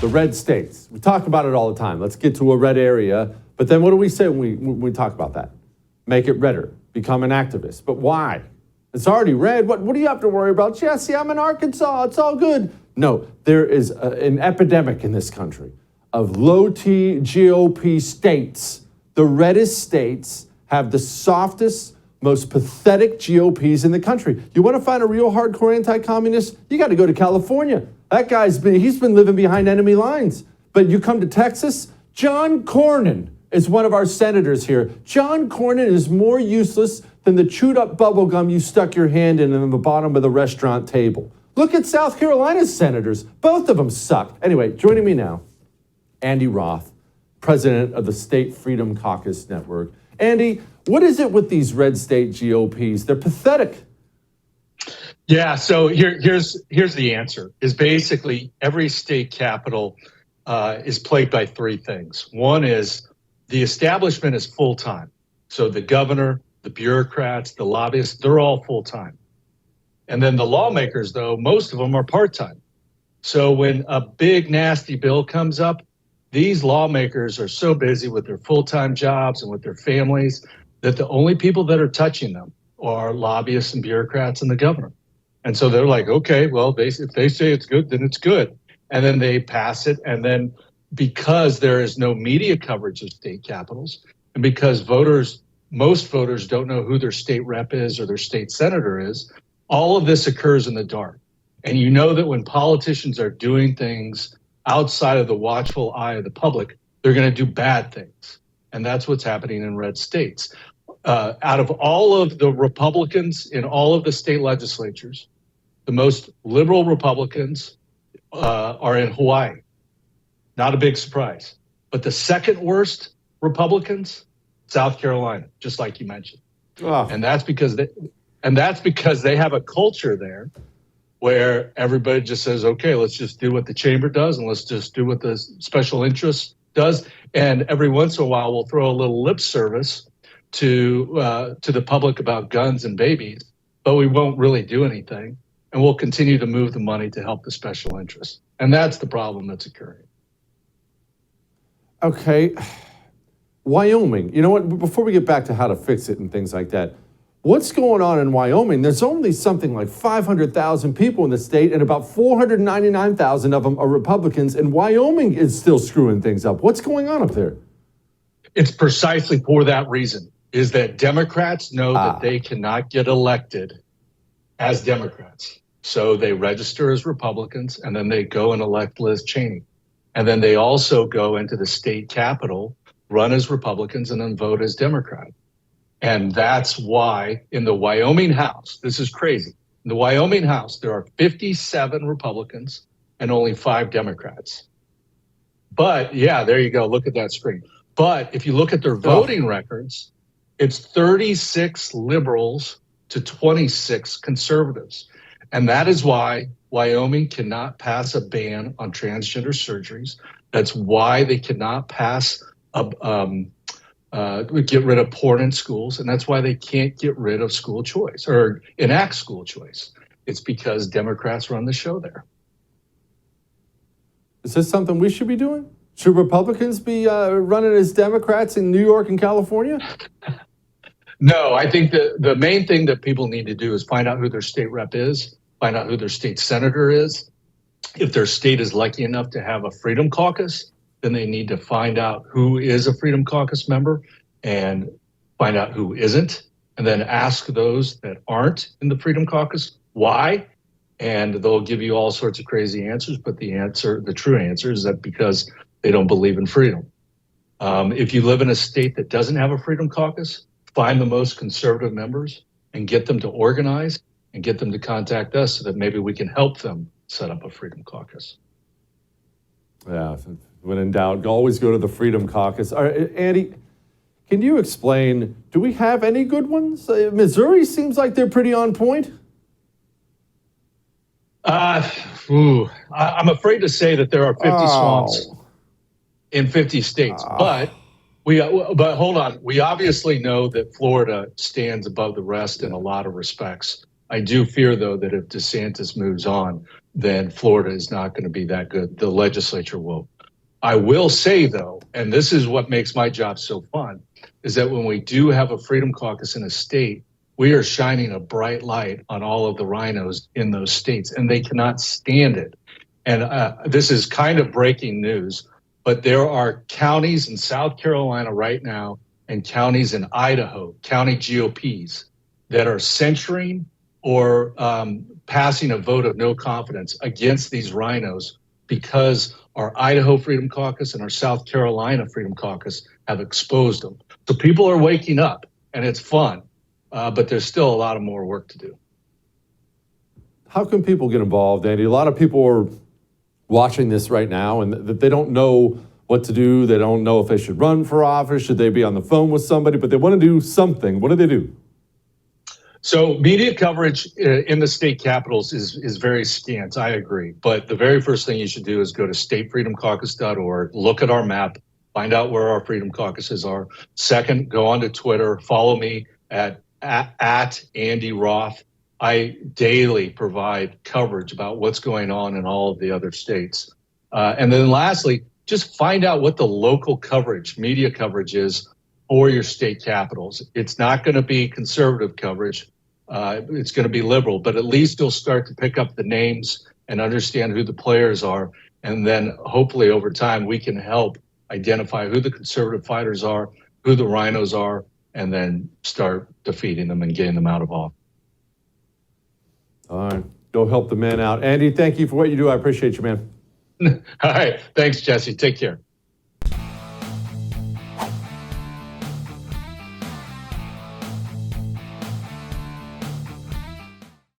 The red states. We talk about it all the time. Let's get to a red area. But then what do we say when we talk about that? Make it redder. Become an activist. But why? It's already red. What do you have to worry about? Jesse, I'm in Arkansas. It's all good. No, there is an epidemic in this country of low-T GOP states. The reddest states have the softest, most pathetic GOPs in the country. You want to find a real hardcore anti-communist? You got to go to California. That he's been living behind enemy lines. But you come to Texas, John Cornyn is one of our senators here. John Cornyn is more useless than the chewed up bubble gum you stuck your hand in the bottom of the restaurant table. Look at South Carolina's senators. Both of them suck. Anyway, joining me now, Andy Roth, president of the State Freedom Caucus Network. Andy, what is it with these red state GOPs? They're pathetic. Yeah, so here's the answer, is basically every state capital is plagued by three things. One is the establishment is full-time. So the governor, the bureaucrats, the lobbyists, they're all full-time. And then the lawmakers, though, most of them are part-time. So when a big, nasty bill comes up, these lawmakers are so busy with their full-time jobs and with their families that the only people that are touching them are lobbyists and bureaucrats and the governor. And so they're like, okay, well, if they say it's good, then it's good. And then they pass it. And then because there is no media coverage of state capitals, and because most voters don't know who their state rep is or their state senator is, all of this occurs in the dark. And you know that when politicians are doing things outside of the watchful eye of the public, they're going to do bad things. And that's what's happening in red states. Out of all of the Republicans in all of the state legislatures, the most liberal Republicans are in Hawaii. Not a big surprise. But the second worst Republicans, South Carolina, just like you mentioned. Oh. And that's because they have a culture there where everybody just says, okay, let's just do what the chamber does and let's just do what the special interest does. And every once in a while, we'll throw a little lip service to the public about guns and babies, but we won't really do anything. And we'll continue to move the money to help the special interests. And that's the problem that's occurring. Okay. Wyoming. You know what? Before we get back to how to fix it and things like that, what's going on in Wyoming? There's only something like 500,000 people in the state, and about 499,000 of them are Republicans, and Wyoming is still screwing things up. What's going on up there? It's precisely for that reason, is that Democrats know that they cannot get elected as Democrats. So they register as Republicans, and then they go and elect Liz Cheney. And then they also go into the state capitol, run as Republicans, and then vote as Democrat. And that's why in the Wyoming House, this is crazy. In the Wyoming House, there are 57 Republicans and only 5 Democrats. But yeah, there you go. Look at that screen. But if you look at their voting records, it's 36 liberals to 26 conservatives. And that is why Wyoming cannot pass a ban on transgender surgeries. That's why they cannot pass get rid of porn in schools. And that's why they can't get rid of school choice or enact school choice. It's because Democrats run the show there. Is this something we should be doing? Should Republicans be running as Democrats in New York and California? No, I think that the main thing that people need to do is find out who their state rep is, find out who their state senator is. If their state is lucky enough to have a Freedom Caucus, then they need to find out who is a Freedom Caucus member and find out who isn't, and then ask those that aren't in the Freedom Caucus why, and they'll give you all sorts of crazy answers, but the true answer is that because they don't believe in freedom. If you live in a state that doesn't have a Freedom Caucus, find the most conservative members and get them to organize and get them to contact us so that maybe we can help them set up a Freedom Caucus. Yeah, when in doubt, always go to the Freedom Caucus. All right, Andy, can you explain, do we have any good ones? Missouri seems like they're pretty on point. I'm afraid to say that there are 50 swamps in 50 states, but hold on. We obviously know that Florida stands above the rest in a lot of respects. I do fear, though, that if DeSantis moves on, then Florida is not going to be that good. The legislature will. I will say, though, and this is what makes my job so fun, is that when we do have a Freedom Caucus in a state, we are shining a bright light on all of the rhinos in those states, and they cannot stand it. And this is kind of breaking news, but there are counties in South Carolina right now and counties in Idaho, county GOPs, that are censuring or passing a vote of no confidence against these rhinos because our Idaho Freedom Caucus and our South Carolina Freedom Caucus have exposed them. So people are waking up, and it's fun, but there's still a lot of more work to do. How can people get involved, Andy? A lot of people are watching this right now, and they don't know what to do. They don't know if they should run for office. Should they be on the phone with somebody? But they want to do something. What do they do? So media coverage in the state capitals is very scant. I agree. But the very first thing you should do is go to statefreedomcaucus.org, look at our map, find out where our Freedom Caucuses are. Second, go onto Twitter, follow me at Andy Roth. I daily provide coverage about what's going on in all of the other states. And then lastly, just find out what the local coverage, media coverage is for your state capitals. It's not going to be conservative coverage. It's going to be liberal, but at least you'll start to pick up the names and understand who the players are. And then hopefully over time, we can help identify who the conservative fighters are, who the rhinos are, and then start defeating them and getting them out of office. All right. Go help the man out. Andy, thank you for what you do. I appreciate you, man. All right. Thanks, Jesse. Take care.